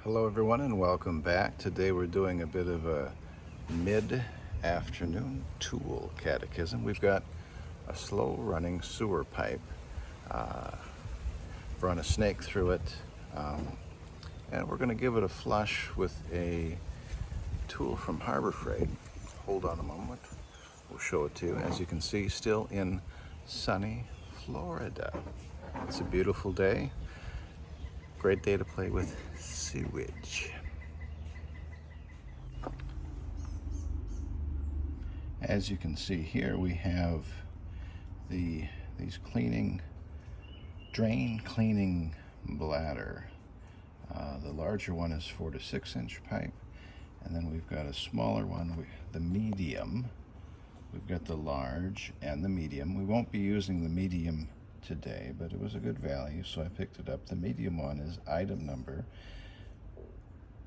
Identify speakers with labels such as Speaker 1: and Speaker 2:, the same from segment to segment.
Speaker 1: Hello everyone and welcome back. Today we're doing a bit of a mid-afternoon tool catechism. We've got a slow running sewer pipe. Run a snake through it, and we're going to give it a flush with a tool from Harbor Freight. Hold on a moment, we'll show it to you. As you can see, still in sunny Florida. It's a beautiful day. Great day to play with sewage. As you can see here, we have these drain cleaning bladder. The larger one is 4 to 6 inch pipe, and then we've got a smaller one, the medium. We've got the large and the medium. We won't be using the medium today, but it was a good value, so I picked it up. The medium one is item number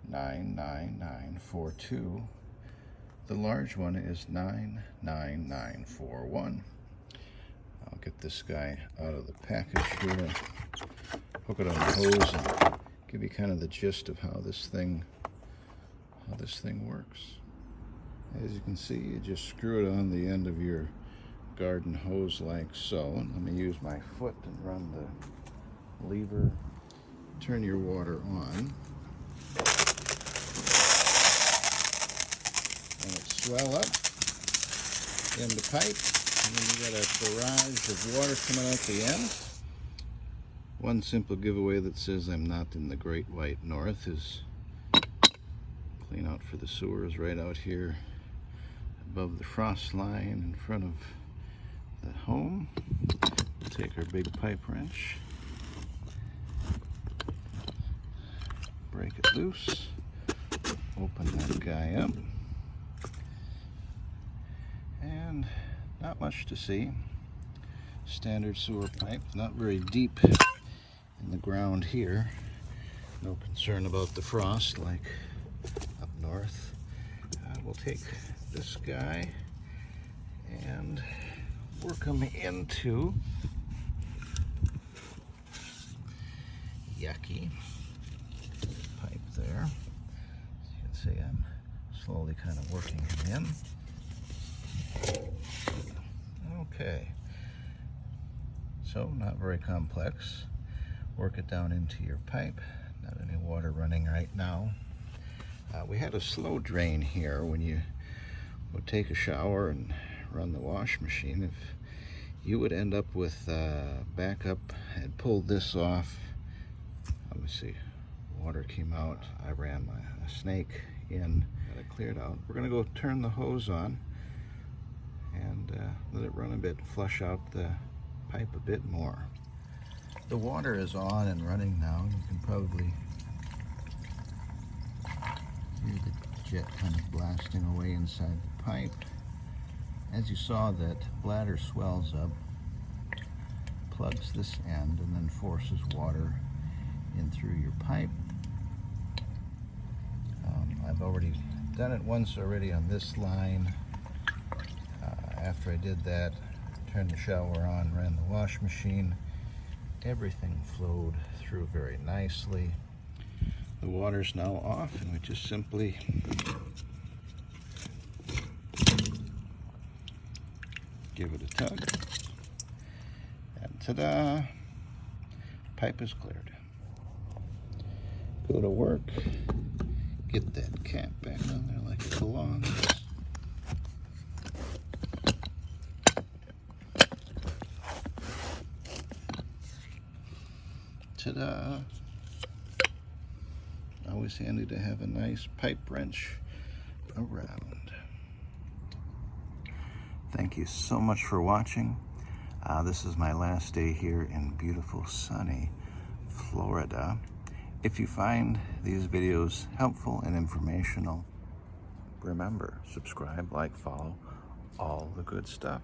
Speaker 1: 99942. The large one is 99941. I'll get this guy out of the package here, hook it on the hose, and give you kind of the gist of how this thing works. As you can see, you just screw it on the end of your garden hose like so. And let me use my foot and run the lever. Turn your water on, and it swell up in the pipe, and then you got a barrage of water coming out the end. One simple giveaway that says I'm not in the Great White North is clean out for the sewers right out here above the frost line in front of the home. We'll take our big pipe wrench, break it loose, open that guy up, and not much to see. Standard sewer pipe, not very deep in the ground here. No concern about the frost like up north. We'll take this guy and work them into yucky pipe there. As you can see, I'm slowly kind of working it in. Okay, so not very complex. Work it down into your pipe. Not any water running right now. We had a slow drain here when you would take a shower and run the wash machine. If you would end up with backup and pulled this off, obviously water came out. I ran my snake in, got it cleared out. We're gonna go turn the hose on and let it run a bit, flush out the pipe a bit more. The water is on and running now. You can probably hear the jet kind of blasting away inside the pipe. As you saw, that bladder swells up, plugs this end, and then forces water in through your pipe. I've already done it once already on this line. After I did that, turned the shower on, ran the wash machine. Everything flowed through very nicely. The water's now off, and we just simply give it a tug, and ta-da! Pipe is cleared. Go to work, get that cap back on there like it belongs. Ta-da! Always handy to have a nice pipe wrench around. Thank you so much for watching. This is my last day here in beautiful sunny Florida. If you find these videos helpful and informational, remember, subscribe, like, follow, all the good stuff.